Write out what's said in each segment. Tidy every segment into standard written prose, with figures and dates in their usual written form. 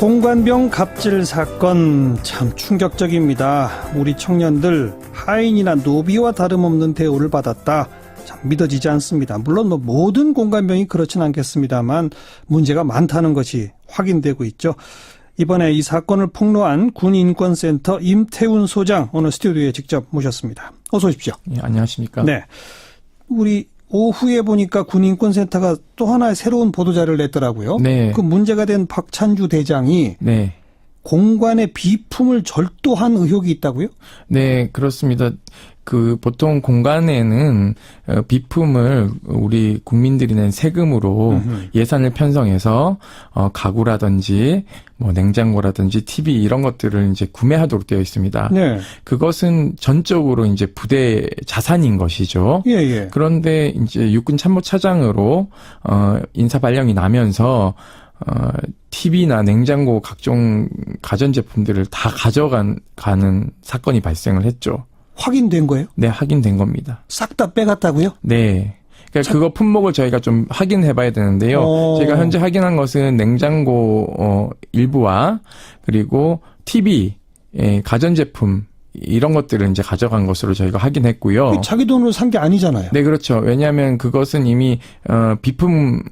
공관병 갑질 사건 참 충격적입니다. 우리 청년들 하인이나 노비와 다름없는 대우를 받았다. 참 믿어지지 않습니다. 물론 모든 공관병이 그렇진 않겠습니다만 문제가 많다는 것이 확인되고 있죠. 이번에 이 사건을 폭로한 군인권센터 임태훈 소장 오늘 스튜디오에 직접 모셨습니다. 어서 오십시오. 예, 안녕하십니까. 네, 우리 오후에 보니까 군인권센터가 또 하나의 새로운 보도자료를 냈더라고요. 네. 그 문제가 된 박찬주 대장이 네. 공관의 비품을 절도한 의혹이 있다고요? 네, 그렇습니다. 보통 공관에는 비품을 우리 국민들이 낸 세금으로 예산을 편성해서 가구라든지 뭐 냉장고라든지 TV 이런 것들을 이제 구매하도록 되어 있습니다. 네. 그것은 전적으로 이제 부대 자산인 것이죠. 예, 예. 그런데 이제 육군 참모차장으로 인사 발령이 나면서 TV나 냉장고 각종 가전제품들을 다 가져가는 사건이 발생을 했죠. 확인된 거예요? 네, 확인된 겁니다. 싹 다 빼갔다고요? 네. 그러니까 그거 품목을 저희가 좀 확인해 봐야 되는데요. 제가 현재 확인한 것은 냉장고 일부와 그리고 TV, 가전제품 이런 것들을 이제 가져간 것으로 저희가 확인했고요. 자기 돈으로 산 게 아니잖아요. 네, 그렇죠. 왜냐하면 그것은 이미 비품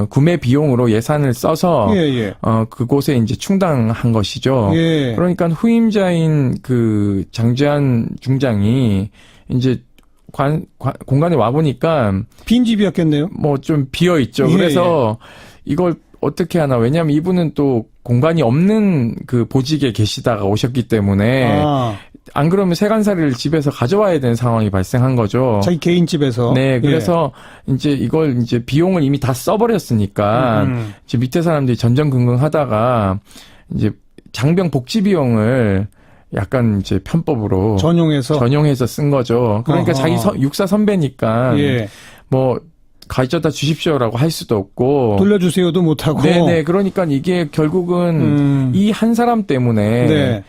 구매 비용으로 예산을 써서 예. 그곳에 이제 충당한 것이죠. 예. 그러니까 후임자인 그 장재환 중장이 이제 공간에 와 보니까 빈집이었겠네요. 뭐 좀 비어 있죠. 예, 그래서 이걸 어떻게 하나? 왜냐하면 이분은 또 공간이 없는 그 보직에 계시다가 오셨기 때문에 안 그러면 세간살이를 집에서 가져와야 되는 상황이 발생한 거죠. 자기 개인 집에서. 네, 그래서 이제 이걸 이제 비용을 이미 다 써버렸으니까 이제 밑에 사람들이 전전긍긍하다가 이제 장병 복지 비용을 약간 이제 편법으로 전용해서 쓴 거죠. 그러니까 자기 육사 선배니까 뭐 가져다 주십시오라고 할 수도 없고 돌려주세요도 못하고. 네네. 그러니까 이게 결국은 이 한 사람 때문에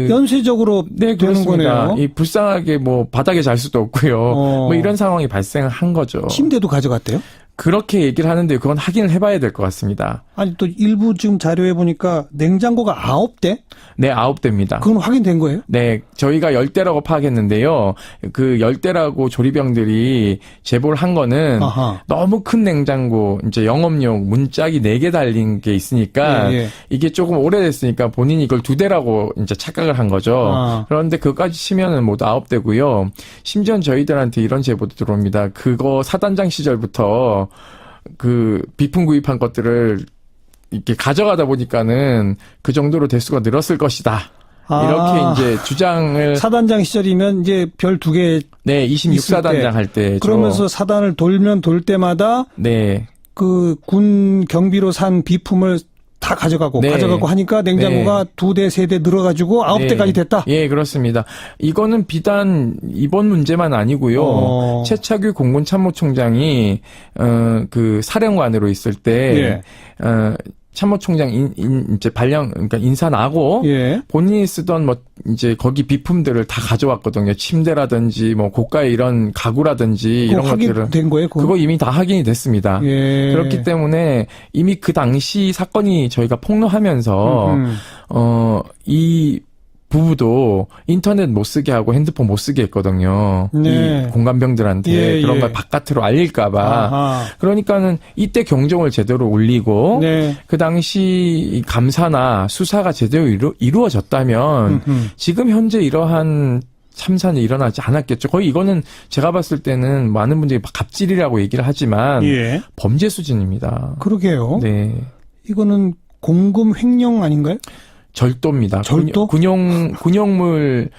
연쇄적으로 네, 되는 거네요. 이 불쌍하게 뭐 바닥에 잘 수도 없고요. 뭐 이런 상황이 발생한 거죠. 침대도 가져갔대요? 그렇게 얘기를 하는데 그건 확인을 해봐야 될 것 같습니다. 아니 또 일부 지금 자료에 보니까 냉장고가 9대? 네, 9대입니다. 그건 확인된 거예요? 네, 저희가 10대라고 파악했는데요. 그 10대라고 조리병들이 제보를 한 거는 너무 큰 냉장고, 이제 영업용 문짝이 4개 달린 게 있으니까 이게 조금 오래됐으니까 본인이 이걸 2대라고 이제 착각을 한 거죠. 그런데 그것까지 치면은 모두 9대고요. 심지어 저희들한테 이런 제보도 들어옵니다. 그거 사단장 시절부터 그 비품 구입한 것들을 이렇게 가져가다 보니까는 그 정도로 대수가 늘었을 것이다. 이렇게 이제 주장을. 사단장 시절이면 이제 별 2개. 네, 26사단장 할 때. 그러면서 사단을 돌면 돌 때마다. 네. 그 군 경비로 산 비품을 다 가져가고 하니까 냉장고가 2대, 3대 늘어가지고 9대까지 됐다? 예, 그렇습니다. 이거는 비단 이번 문제만 아니고요. 최차규 공군 참모총장이, 그 사령관으로 있을 때, 참모총장 이제 그러니까 인사 나고 본인이 쓰던 뭐 이제 거기 비품들을 다 가져왔거든요. 침대라든지 뭐 고가의 이런 가구라든지 이런 것들을 확인된 거예요? 그거 이미 다 확인이 됐습니다. 그렇기 때문에 이미 그 당시 사건이 저희가 폭로하면서 이 부부도 인터넷 못 쓰게 하고 핸드폰 못 쓰게 했거든요. 이 공관병들한테 그런 걸 바깥으로 알릴까봐. 그러니까는 이때 경종을 제대로 울리고 그 당시 감사나 수사가 제대로 이루어졌다면 지금 현재 이러한 참사는 일어나지 않았겠죠. 거의 이거는 제가 봤을 때는 많은 분들이 갑질이라고 얘기를 하지만 범죄 수준입니다. 그러게요. 네. 이거는 공금 횡령 아닌가요? 절도입니다. 절도? 군용물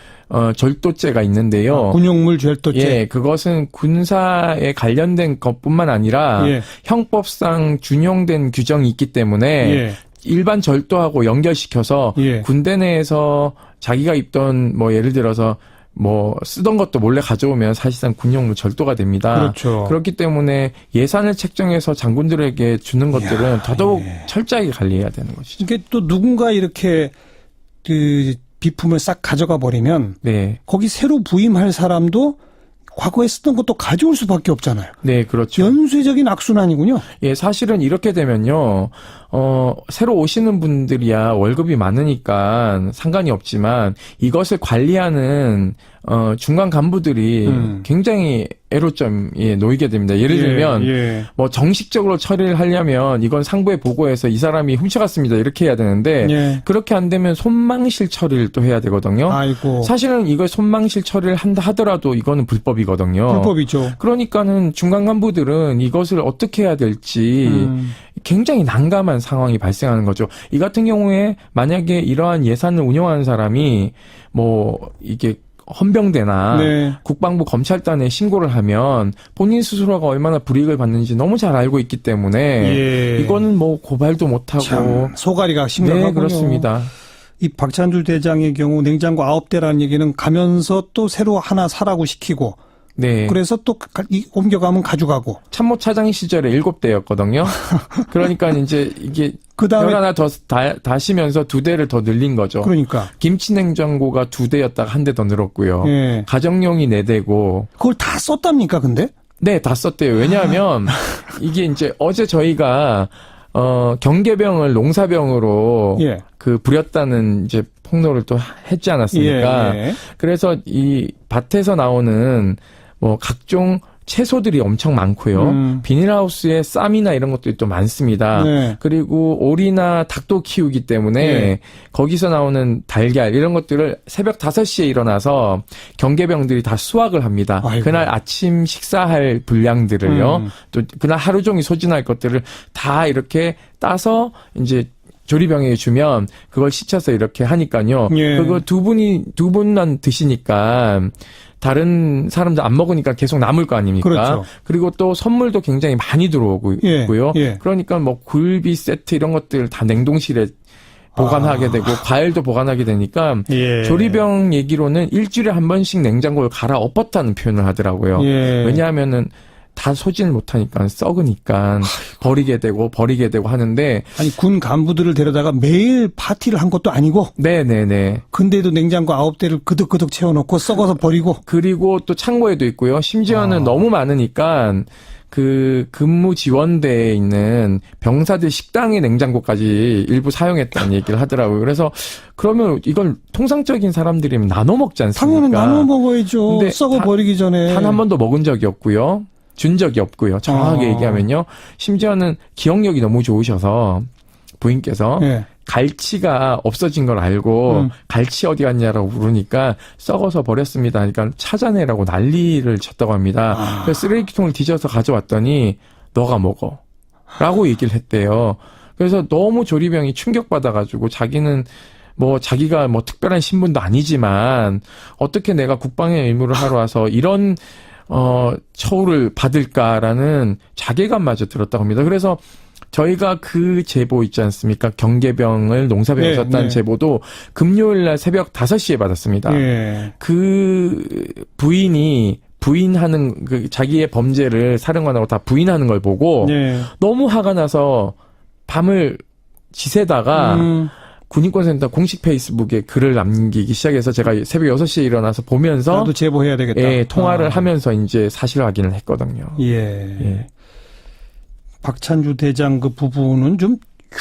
절도죄가 있는데요. 군용물 절도죄. 예, 그것은 군사에 관련된 것뿐만 아니라 형법상 준용된 규정이 있기 때문에 일반 절도하고 연결시켜서 군대 내에서 자기가 입던 뭐 예를 들어서 뭐 쓰던 것도 몰래 가져오면 사실상 군용물 절도가 됩니다. 그렇죠. 그렇기 때문에 예산을 책정해서 장군들에게 주는 것들은 더더욱 철저하게 관리해야 되는 것이죠. 이게 또 누군가 이렇게 그 비품을 싹 가져가 버리면 거기 새로 부임할 사람도 과거에 쓰던 것도 가져올 수밖에 없잖아요. 네, 그렇죠. 연쇄적인 악순환이군요. 예, 사실은 이렇게 되면요. 새로 오시는 분들이야 월급이 많으니까 상관이 없지만 이것을 관리하는 중간 간부들이 굉장히 애로점에 놓이게 됩니다. 예를 들면 뭐 정식적으로 처리를 하려면 이건 상부에 보고해서 이 사람이 훔쳐갔습니다. 이렇게 해야 되는데 그렇게 안 되면 손망실 처리를 또 해야 되거든요. 아이고. 사실은 이걸 손망실 처리를 한다 하더라도 이거는 불법이거든요. 불법이죠. 그러니까는 중간 간부들은 이것을 어떻게 해야 될지 굉장히 난감한 상황이 발생하는 거죠. 이 같은 경우에 만약에 이러한 예산을 운영하는 사람이 뭐 이게 헌병대나 국방부 검찰단에 신고를 하면 본인 스스로가 얼마나 불이익을 받는지 너무 잘 알고 있기 때문에 이거는 뭐 고발도 못하고 참 소가리가 심각하군요. 네, 그렇습니다. 이 박찬주 대장의 경우 냉장고 9대라는 얘기는 가면서 또 새로 하나 사라고 시키고 네. 그래서 또 옮겨가면 가져가고. 참모 차장 시절에 7대였거든요. 그러니까 이제 이게 그다음에 하나 더 다시면서 2대를 더 늘린 거죠. 그러니까 김치 냉장고가 2대였다가 1대 더 늘었고요. 가정용이 4대고. 그걸 다 썼답니까, 근데? 네, 다 썼대요. 왜냐하면 이게 이제 어제 저희가 경계병을 농사병으로 그 부렸다는 이제 폭로를 또 했지 않았습니까? 그래서 이 밭에서 나오는 뭐 각종 채소들이 엄청 많고요. 비닐하우스에 쌈이나 이런 것들이 또 많습니다. 그리고 오리나 닭도 키우기 때문에 거기서 나오는 달걀 이런 것들을 새벽 5시에 일어나서 경계병들이 다 수확을 합니다. 아이고. 그날 아침 식사할 분량들을요. 또 그날 하루 종일 소진할 것들을 다 이렇게 따서 이제 조리병에 주면 그걸 씻혀서 이렇게 하니까요. 그거 두 분만 드시니까 다른 사람들 안 먹으니까 계속 남을 거 아닙니까? 그렇죠. 그리고 또 선물도 굉장히 많이 들어오고 있고요. 그러니까 뭐 굴비 세트 이런 것들 다 냉동실에 보관하게 되고 과일도 보관하게 되니까 조리병 얘기로는 일주일에 한 번씩 냉장고를 갈아엎었다는 표현을 하더라고요. 왜냐하면은 다 소진을 못하니까 썩으니까 버리게 되고 하는데 아니 군 간부들을 데려다가 매일 파티를 한 것도 아니고 네네네. 근데도 냉장고 9대를 그득그득 채워놓고 썩어서 버리고 그리고 또 창고에도 있고요. 심지어는 너무 많으니까 그 근무 지원대에 있는 병사들 식당의 냉장고까지 일부 사용했다는 얘기를 하더라고요. 그래서 그러면 이건 통상적인 사람들이면 나눠 먹지 않습니까? 당연히 나눠 먹어야죠. 썩어 버리기 전에. 단 한 번도 먹은 적이 없고요. 준 적이 없고요. 정확하게 얘기하면요. 심지어는 기억력이 너무 좋으셔서 부인께서 갈치가 없어진 걸 알고 갈치 어디 갔냐라고 물으니까 썩어서 버렸습니다. 그러니까 찾아내라고 난리를 쳤다고 합니다. 그래서 쓰레기통을 뒤져서 가져왔더니 너가 먹어 라고 얘기를 했대요. 그래서 너무 조리병이 충격받아가지고 자기는 뭐 자기가 뭐 특별한 신분도 아니지만 어떻게 내가 국방의 의무를 하러 와서 이런 처우를 받을까라는 자괴감마저 들었다고 합니다. 그래서 저희가 그 제보 있지 않습니까? 경계병을 농사병에 썼다는 제보도 금요일 날 새벽 5시에 받았습니다. 그 부인하는 그 자기의 범죄를 사령관하고 다 부인하는 걸 보고 너무 화가 나서 밤을 지새다가 군인권센터 공식 페이스북에 글을 남기기 시작해서 제가 새벽 6시에 일어나서 보면서 나도 제보해야 되겠다. 통화를 하면서 이제 사실 확인을 했거든요. 박찬주 대장 그 부부는 좀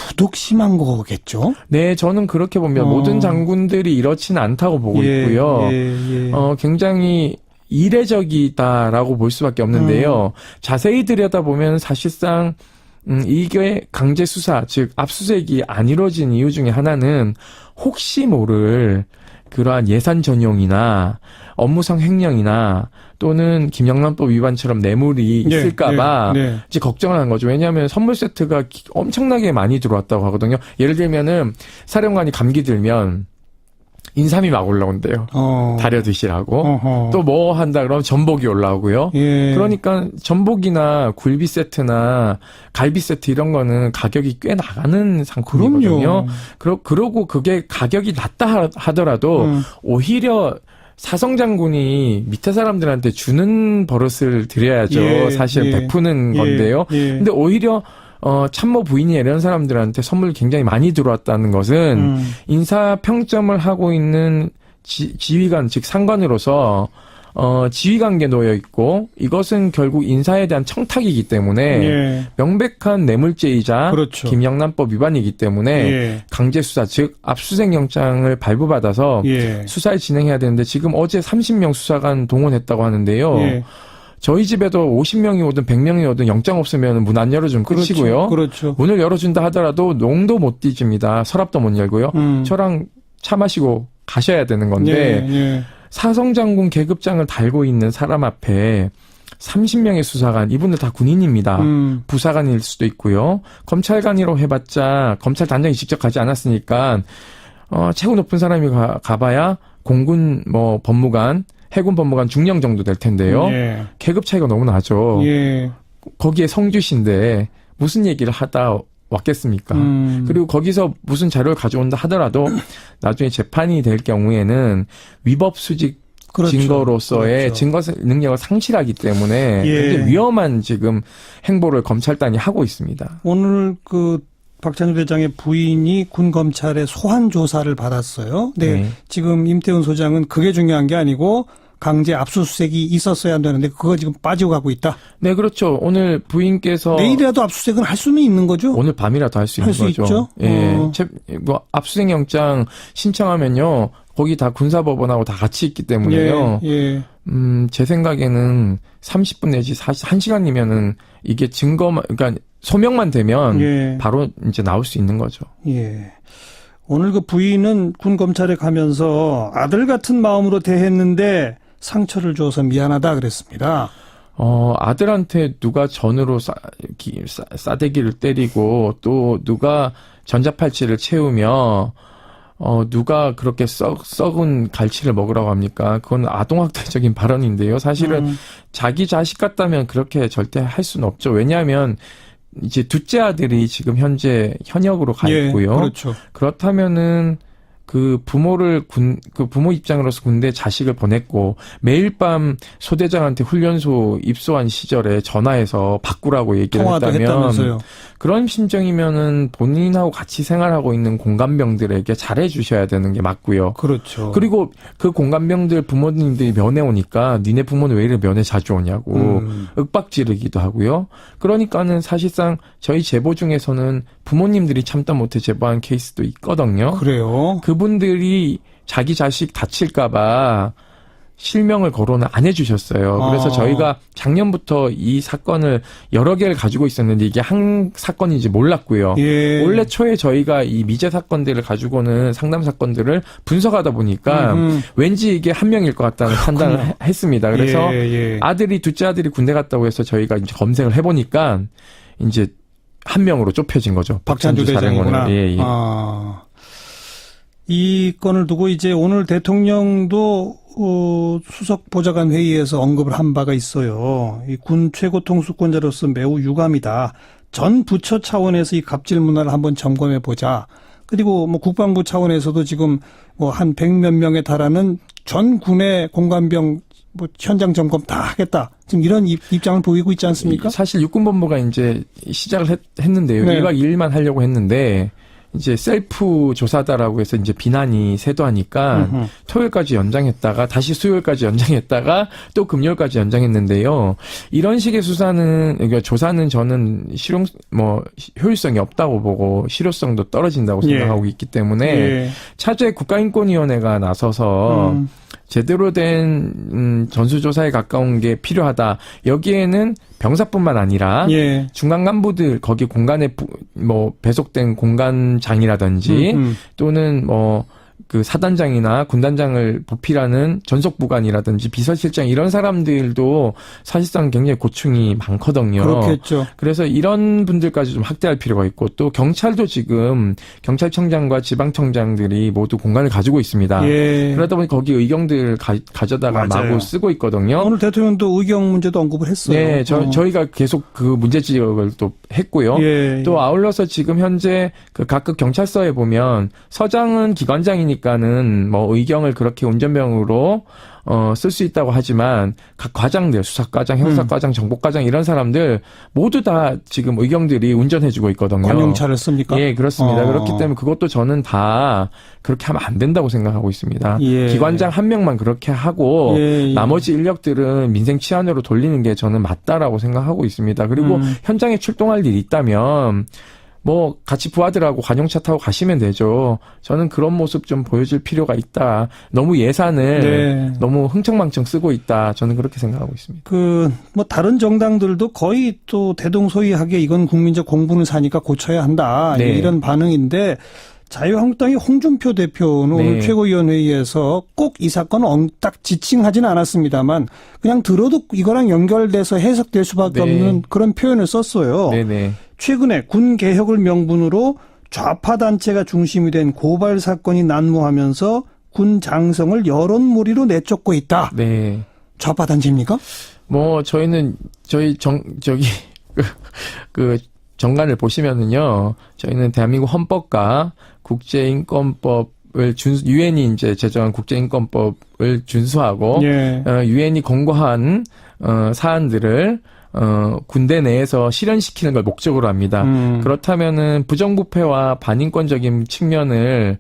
유독 심한 거겠죠? 네, 저는 그렇게 봅니다. 모든 장군들이 이렇지는 않다고 보고 있고요. 굉장히 이례적이다라고 볼 수밖에 없는데요. 자세히 들여다보면 사실상 이게 강제 수사, 즉 압수수색이 안 이루어진 이유 중에 하나는 혹시 모를 그러한 예산 전용이나 업무상 횡령이나 또는 김영란법 위반처럼 뇌물이 있을까봐 이제 걱정을 한 거죠. 왜냐하면 선물 세트가 엄청나게 많이 들어왔다고 하거든요. 예를 들면은 사령관이 감기 들면 인삼이 막 올라온대요. 다려 드시라고. 또 뭐 한다 그러면 전복이 올라오고요. 그러니까 전복이나 굴비 세트나 갈비 세트 이런 거는 가격이 꽤 나가는 상품이거든요. 그러고 그게 가격이 낮다 하더라도 오히려 사성장군이 밑에 사람들한테 주는 버릇을 드려야죠. 사실 베푸는 건데요. 근데 오히려 참모 부인이 이런 사람들한테 선물 굉장히 많이 들어왔다는 것은 인사 평점을 하고 있는 지휘관 즉 상관으로서 지휘관계에 놓여 있고 이것은 결국 인사에 대한 청탁이기 때문에 예. 명백한 뇌물죄이자 그렇죠. 김영란법 위반이기 때문에 예. 강제 수사 즉 압수수색 영장을 발부받아서 예. 수사를 진행해야 되는데 지금 어제 30명 수사관 동원했다고 하는데요. 예. 저희 집에도 50명이 오든 100명이 오든 영장 없으면 문 안 열어주면 그렇죠. 끝이고요. 그렇죠. 문을 열어준다 하더라도 농도 못 뒤집니다. 서랍도 못 열고요. 저랑 차 마시고 가셔야 되는 건데 예. 예. 사성장군 계급장을 달고 있는 사람 앞에 30명의 수사관, 이분들 다 군인입니다. 부사관일 수도 있고요. 검찰관이라고 해봤자 검찰 단장이 직접 가지 않았으니까 최고 높은 사람이 가봐야 공군 뭐 법무관, 해군 법무관 중령 정도 될 텐데요. 예. 계급 차이가 너무 나죠. 예. 거기에 성주시인데 무슨 얘기를 하다 왔겠습니까? 그리고 거기서 무슨 자료를 가져온다 하더라도 나중에 재판이 될 경우에는 위법 수직 그렇죠. 증거로서의 그렇죠. 증거 능력을 상실하기 때문에 예. 굉장히 위험한 지금 행보를 검찰단이 하고 있습니다. 오늘 박찬주 대장의 부인이 군 검찰의 소환 조사를 받았어요. 네. 지금 임태훈 소장은 그게 중요한 게 아니고 강제 압수수색이 있었어야 되는데 그거 지금 빠지고 가고 있다. 네, 그렇죠. 오늘 부인께서 내일이라도 압수수색은 할 수는 있는 거죠. 오늘 밤이라도 할 수 있는 거죠. 있죠. 예, 압수수색 영장 신청하면요, 거기 다 군사법원하고 다 같이 있기 때문에요. 예, 예. 제 생각에는 30분 내지 1시간이면은 이게 증거만, 그러니까 소명만 되면 예. 바로 이제 나올 수 있는 거죠. 예. 오늘 부인은 군 검찰에 가면서 아들 같은 마음으로 대했는데 상처를 줘서 미안하다 그랬습니다. 아들한테 누가 전으로 싸대기를 때리고 또 누가 전자팔찌를 채우며 누가 그렇게 썩은 갈치를 먹으라고 합니까? 그건 아동학대적인 발언인데요. 사실은 자기 자식 같다면 그렇게 절대 할 수는 없죠. 왜냐하면 이제 둘째 아들이 지금 현재 현역으로 가 있고요. 예, 그렇죠. 그렇다면은 그 부모 입장으로서 군대에 자식을 보냈고 매일 밤 소대장한테 훈련소 입소한 시절에 전화해서 바꾸라고 얘기를 했다면 그런 심정이면은 본인하고 같이 생활하고 있는 공간병들에게 잘해 주셔야 되는 게 맞고요. 그렇죠. 그리고 그 공간병들 부모님들이 면회 오니까 니네 부모는 왜 이렇게 면회 자주 오냐고 윽박 지르기도 하고요. 그러니까는 사실상 저희 제보 중에서는 부모님들이 참다 못해 제보한 케이스도 있거든요. 그래요. 그분들이 자기 자식 다칠까봐 실명을 거론을 안 해주셨어요. 그래서 저희가 작년부터 이 사건을 여러 개를 가지고 있었는데 이게 한 사건인지 몰랐고요. 예. 올해 초에 저희가 이 미제 사건들을 가지고는 상담 사건들을 분석하다 보니까 왠지 이게 한 명일 것 같다는 판단을 했습니다. 그래서 둘째 아들이 군대 갔다고 해서 저희가 이제 검색을 해보니까 이제 한 명으로 좁혀진 거죠. 박찬주 대장이구나. 예. 이 건을 두고 이제 오늘 대통령도 수석 보좌관 회의에서 언급을 한 바가 있어요. 이 군 최고 통수권자로서 매우 유감이다. 전 부처 차원에서 이 갑질 문화를 한번 점검해 보자. 그리고 국방부 차원에서도 지금 한 100몇 명에 달하는 전 군의 공관병 현장 점검 다 하겠다. 지금 이런 입장을 보이고 있지 않습니까? 사실 육군본부가 이제 시작을 했는데요. 네. 1박 2일만 하려고 했는데 이제 셀프 조사다라고 해서 이제 비난이 쇄도하니까 토요일까지 연장했다가 다시 수요일까지 연장했다가 또 금요일까지 연장했는데요. 이런 식의 수사는, 그러니까 조사는 저는 효율성이 없다고 보고 실효성도 떨어진다고 생각하고 있기 때문에 차제 국가인권위원회가 나서서 제대로 된 전수조사에 가까운 게 필요하다. 여기에는 병사뿐만 아니라 중간 간부들 거기 공간에 배속된 공간장이라든지 또는 그 사단장이나 군단장을 보필하는 전속부관이라든지 비서실장 이런 사람들도 사실상 굉장히 고충이 많거든요. 그렇겠죠. 그래서 이런 분들까지 좀 확대할 필요가 있고 또 경찰도 지금 경찰청장과 지방청장들이 모두 공간을 가지고 있습니다. 그러다 보니 거기 의경들 가져다가 마구 쓰고 있거든요. 오늘 대통령도 의경 문제도 언급을 했어요. 네, 저희가 계속 그 문제 지적을 또 했고요. 또 아울러서 지금 현재 그 각급 경찰서에 보면 서장은 기관장이니까 보니까는 뭐 의경을 그렇게 운전병으로 쓸 수 있다고 하지만 각 과장들, 수사과장, 형사과장, 정보과장 이런 사람들 모두 다 지금 의경들이 운전해주고 있거든요. 관용차를 씁니까? 예, 그렇습니다. 그렇기 때문에 그것도 저는 다 그렇게 하면 안 된다고 생각하고 있습니다. 예. 기관장 한 명만 그렇게 하고 나머지 인력들은 민생 치안으로 돌리는 게 저는 맞다라고 생각하고 있습니다. 그리고 현장에 출동할 일이 있다면 뭐 같이 부하들하고 관용차 타고 가시면 되죠. 저는 그런 모습 좀 보여줄 필요가 있다. 너무 예산을 너무 흥청망청 쓰고 있다. 저는 그렇게 생각하고 있습니다. 뭐 다른 정당들도 거의 또 대동소이하게 이건 국민적 공분을 사니까 고쳐야 한다. 이런 반응인데 자유한국당의 홍준표 대표는 오늘 최고위원회의에서 꼭 이 사건을 딱 지칭하지는 않았습니다만 그냥 들어도 이거랑 연결돼서 해석될 수밖에 없는 그런 표현을 썼어요. 최근에 군 개혁을 명분으로 좌파 단체가 중심이 된 고발 사건이 난무하면서 군 장성을 여론몰이로 내쫓고 있다. 좌파 단체입니까? 뭐 저희는 그 정관을 보시면은요. 저희는 대한민국 헌법과 국제인권법을 유엔이 이제 제정한 국제인권법을 준수하고 유엔이 권고한 사안들을 군대 내에서 실현시키는 걸 목적으로 합니다. 그렇다면은 부정부패와 반인권적인 측면을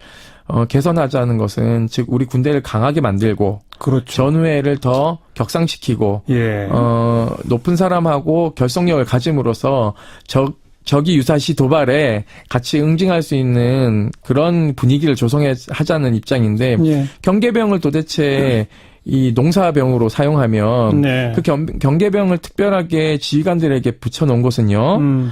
개선하자는 것은 즉 우리 군대를 강하게 만들고 전우회를 더 격상시키고 높은 사람하고 결속력을 가짐으로써 적이 유사시 도발에 같이 응징할 수 있는 그런 분위기를 조성하자는 입장인데 경계병을 도대체 이 농사병으로 사용하면 그 경계병을 특별하게 지휘관들에게 붙여놓은 것은요.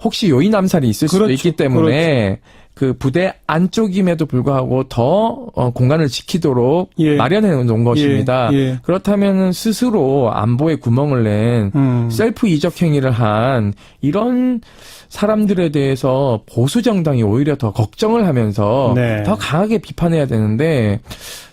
혹시 요인 암살이 있을 수도 있기 때문에 그 부대 안쪽임에도 불구하고 더 공간을 지키도록 마련해 놓은 것입니다. 그렇다면 스스로 안보에 구멍을 낸 셀프 이적 행위를 한 이런 사람들에 대해서 보수 정당이 오히려 더 걱정을 하면서 더 강하게 비판해야 되는데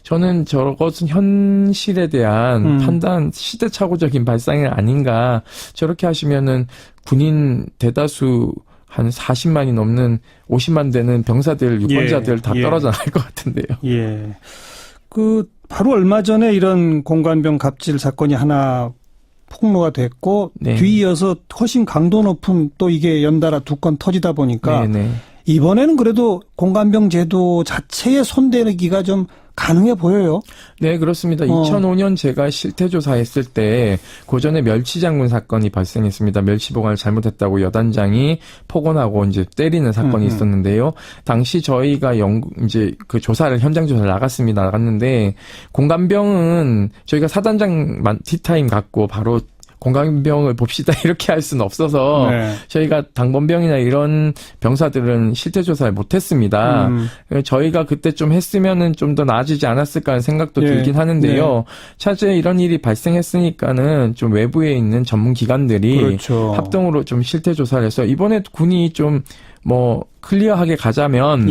저는 저것은 현실에 대한 판단, 시대착오적인 발상이 아닌가. 저렇게 하시면은 군인 대다수 한 40만이 넘는 50만 되는 병사들, 유권자들 다 떨어져 나갈 것 같은데요. 바로 얼마 전에 이런 공관병 갑질 사건이 하나 폭로가 됐고 뒤이어서 훨씬 강도 높은 또 이게 연달아 두 건 터지다 보니까 이번에는 그래도 공관병 제도 자체에 손대기가 좀 가능해 보여요. 네, 그렇습니다. 2005년 제가 실태조사했을 때 고전에 멸치장군 사건이 발생했습니다. 멸치 보관을 잘못했다고 여단장이 폭언하고 이제 때리는 사건이 있었는데요. 당시 저희가 이제 그 현장 조사를 나갔는데 공관병은 저희가 사단장 티타임 갖고 바로 공관병을 봅시다 이렇게 할 수는 없어서 저희가 당번병이나 이런 병사들은 실태조사를 못했습니다. 저희가 그때 좀 했으면은 좀 더 나아지지 않았을까 하는 생각도 들긴 하는데요. 차제에 이런 일이 발생했으니까는 좀 외부에 있는 전문 기관들이 합동으로 좀 실태조사를 해서 이번에 군이 좀 뭐 클리어하게 가자면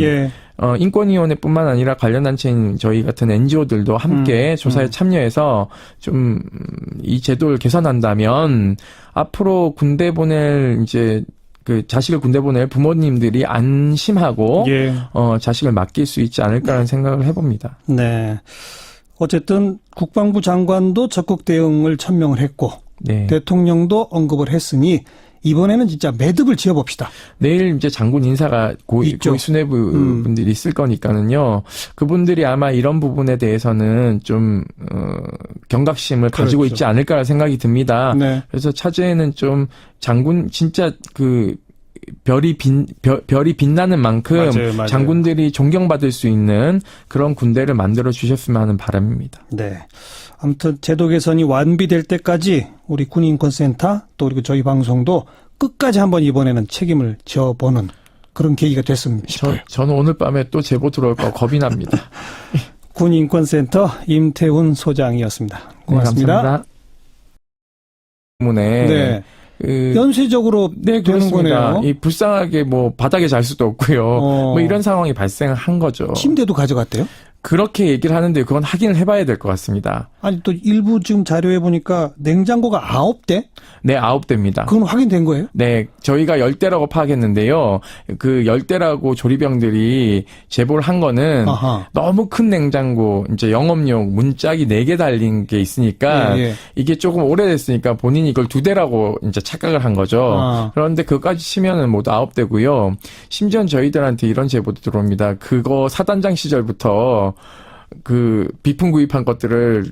인권위원회뿐만 아니라 관련 단체인 저희 같은 NGO들도 함께 조사에 참여해서 좀 이 제도를 개선한다면 앞으로 군대 보낼 이제 그 자식을 군대 보낼 부모님들이 안심하고 자식을 맡길 수 있지 않을까라는 생각을 해봅니다. 어쨌든 국방부 장관도 적극 대응을 천명을 했고 대통령도 언급을 했으니 이번에는 진짜 매듭을 지어봅시다. 내일 이제 장군 인사가 고위 수뇌부 분들이 있을 거니까는요. 그분들이 아마 이런 부분에 대해서는 좀 경각심을 가지고 있지 않을까라는 생각이 듭니다. 그래서 차제에는 좀 장군 진짜 그 별이 빛나는 만큼 장군들이 존경받을 수 있는 그런 군대를 만들어 주셨으면 하는 바람입니다. 아무튼 제도 개선이 완비될 때까지 우리 군인권센터 또 그리고 저희 방송도 끝까지 한번 이번에는 책임을 져보는 그런 계기가 됐으면 싶어요. 저는 오늘 밤에 또 제보 들어올까 겁이 납니다. 군인권센터 임태훈 소장이었습니다. 고맙습니다. 감사합니다. 때문에 연쇄적으로 되는 거네요. 이 불쌍하게 뭐 바닥에 잘 수도 없고요. 뭐 이런 상황이 발생한 거죠. 침대도 가져갔대요? 그렇게 얘기를 하는데 그건 확인을 해봐야 될 것 같습니다. 아니 또 일부 지금 자료에 보니까 냉장고가 9대? 네, 9대입니다. 그건 확인된 거예요? 네, 저희가 10대라고 파악했는데요. 그 10대라고 조리병들이 제보를 한 거는 아하. 너무 큰 냉장고, 이제 영업용 문짝이 4개 달린 게 있으니까 예, 예. 이게 조금 오래됐으니까 본인이 이걸 2대라고 이제 착각을 한 거죠. 아. 그런데 그것까지 치면은 모두 9대고요. 심지어 저희들한테 이런 제보도 들어옵니다. 그거 사단장 시절부터 그 비품 구입한 것들을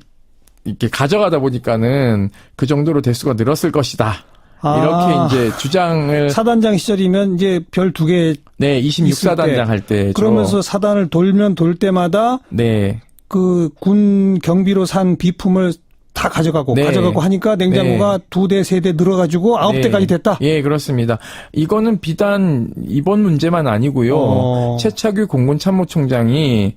이렇게 가져가다 보니까는 그 정도로 대수가 늘었을 것이다. 이렇게 이제 주장을. 사단장 시절이면 이제 별 2개. 네, 26사단장 할 때. 그러면서 사단을 돌면 돌 때마다. 네. 그 군 경비로 산 비품을 다 가져가고 네. 하니까 냉장고가 네. 2대, 3대 늘어가지고 9대까지 네. 됐다? 예, 그렇습니다. 이거는 비단 이번 문제만 아니고요. 최차규 공군참모총장이,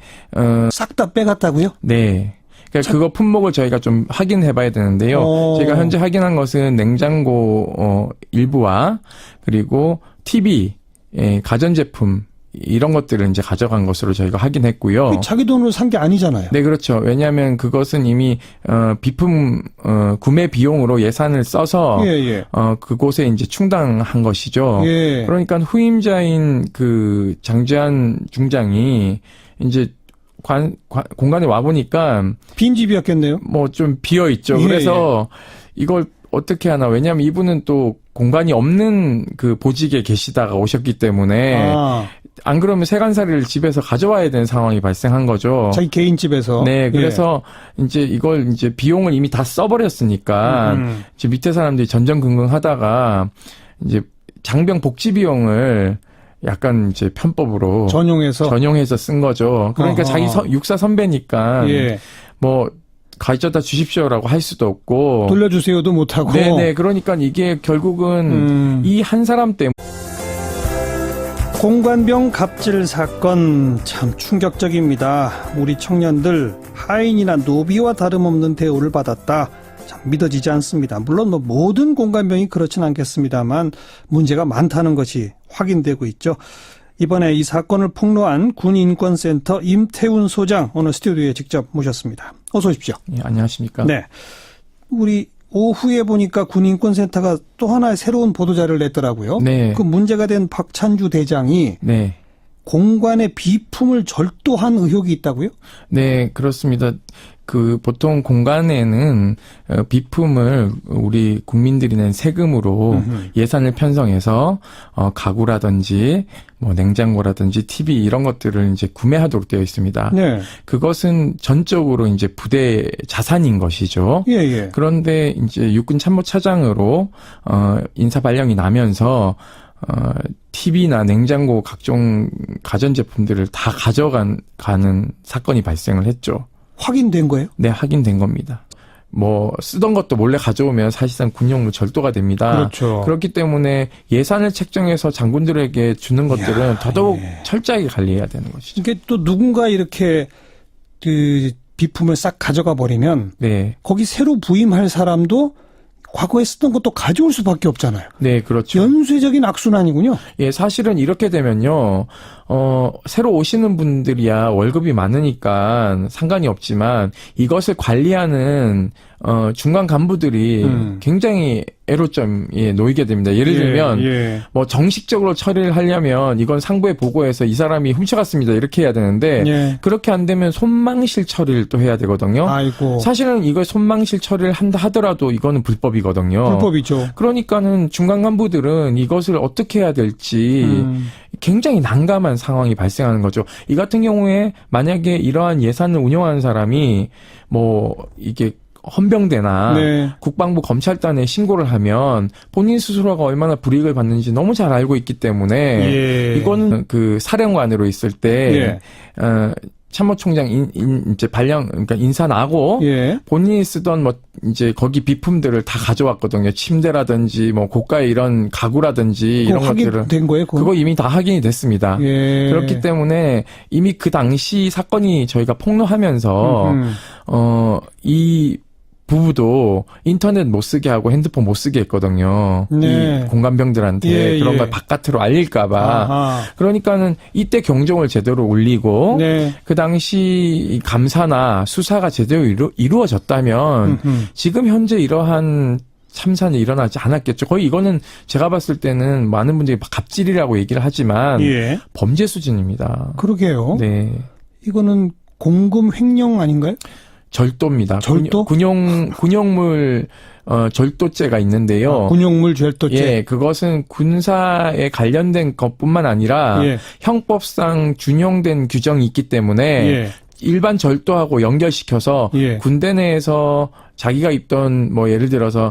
싹 다 빼갔다고요? 네. 그러니까 그거 품목을 저희가 좀 확인해 봐야 되는데요. 제가 현재 확인한 것은 냉장고, 일부와 그리고 TV, 예, 가전제품, 이런 것들을 이제 가져간 것으로 저희가 확인했고요. 자기 돈으로 산 게 아니잖아요. 네, 그렇죠. 왜냐하면 그것은 이미 비품 구매 비용으로 예산을 써서 그곳에 이제 충당한 것이죠. 예. 그러니까 후임자인 그 장재환 중장이 이제 공간에 와 보니까 빈집이었겠네요. 뭐 좀 비어 있죠. 그래서 이걸 어떻게 하나? 왜냐하면 이분은 또 공간이 없는 그 보직에 계시다가 오셨기 때문에 안 그러면 세간살이를 집에서 가져와야 되는 상황이 발생한 거죠. 자기 개인 집에서. 네, 그래서 이제 이걸 이제 비용을 이미 다 써버렸으니까 이제 밑에 사람들이 전전긍긍하다가 이제 장병 복지 비용을 약간 이제 편법으로 전용해서 쓴 거죠. 그러니까 자기 육사 선배니까 뭐 가져다 주십시오라고 할 수도 없고 돌려주세요도 못하고. 네네. 그러니까 이게 결국은 이 한 사람 때문에. 공관병 갑질 사건 참 충격적입니다. 우리 청년들 하인이나 노비와 다름없는 대우를 받았다. 참 믿어지지 않습니다. 물론 뭐 모든 공관병이 그렇진 않겠습니다만 문제가 많다는 것이 확인되고 있죠. 이번에 이 사건을 폭로한 군인권센터 임태훈 소장 오늘 스튜디오에 직접 모셨습니다. 어서 오십시오. 네, 안녕하십니까. 네, 우리 오후에 보니까 군인권센터가 또 하나의 새로운 보도자를 냈더라고요. 네. 그 문제가 된 박찬주 대장이 네. 공관의 비품을 절도한 의혹이 있다고요? 네, 그렇습니다. 그 보통 공간에는 비품을 우리 국민들이 낸 세금으로 예산을 편성해서 가구라든지 뭐 냉장고라든지 TV 이런 것들을 이제 구매하도록 되어 있습니다. 네. 그것은 전적으로 이제 부대 자산인 것이죠. 예. 그런데 이제 육군 참모차장으로 인사 발령이 나면서 TV나 냉장고 각종 가전제품들을 다 가져가는 사건이 발생을 했죠. 확인된 거예요? 네, 확인된 겁니다. 뭐 쓰던 것도 몰래 가져오면 사실상 군용으로 절도가 됩니다. 그렇죠. 그렇기 때문에 예산을 책정해서 장군들에게 주는 것들은 더더욱 철저하게 관리해야 되는 것이죠. 이게 또 누군가 이렇게 그 비품을 싹 가져가 버리면 거기 새로 부임할 사람도 과거에 쓰던 것도 가져올 수밖에 없잖아요. 네, 그렇죠. 연쇄적인 악순환이군요. 예, 사실은 이렇게 되면요, 새로 오시는 분들이야 월급이 많으니까 상관이 없지만 이것을 관리하는 중간 간부들이 굉장히 애로점에 놓이게 됩니다. 예를 들면 뭐 정식적으로 처리를 하려면 이건 상부에 보고해서 이 사람이 훔쳐갔습니다 이렇게 해야 되는데 그렇게 안 되면 손망실 처리를 또 해야 되거든요. 아이고. 사실은 이걸 손망실 처리를 한다 하더라도 이거는 불법이거든요. 불법이죠. 그러니까는 중간 간부들은 이것을 어떻게 해야 될지 굉장히 난감한 상황이 발생하는 거죠. 이 같은 경우에 만약에 이러한 예산을 운영하는 사람이 뭐 이게 헌병대나 국방부 검찰단에 신고를 하면 본인 스스로가 얼마나 불이익을 받는지 너무 잘 알고 있기 때문에 이거는 그 사령관으로 있을 때 참모총장 이제 발령 그러니까 인사 나고 본인이 쓰던 뭐 이제 거기 비품들을 다 가져왔거든요. 침대라든지 뭐 고가의 이런 가구라든지 이런 것들을 확인된 거예요? 그거 이미 다 확인이 됐습니다. 그렇기 때문에 이미 그 당시 사건이 저희가 폭로하면서 이 부부도 인터넷 못 쓰게 하고 핸드폰 못 쓰게 했거든요. 네. 이 공감병들한테 예, 그런 예. 걸 바깥으로 알릴까봐. 아하. 그러니까는 이때 경종을 제대로 울리고 네. 그 당시 이 감사나 수사가 제대로 이루어졌다면 지금 현재 이러한 참사는 일어나지 않았겠죠. 거의 이거는 제가 봤을 때는 많은 분들이 갑질이라고 얘기를 하지만 예. 범죄 수준입니다. 그러게요. 네. 이거는 공금 횡령 아닌가요? 절도입니다. 절도? 군용물 절도죄가 있는데요. 군용물 절도죄. 예, 그것은 군사에 관련된 것뿐만 아니라 예. 형법상 준용된 규정이 있기 때문에 예. 일반 절도하고 연결시켜서 예. 군대 내에서 자기가 입던 뭐 예를 들어서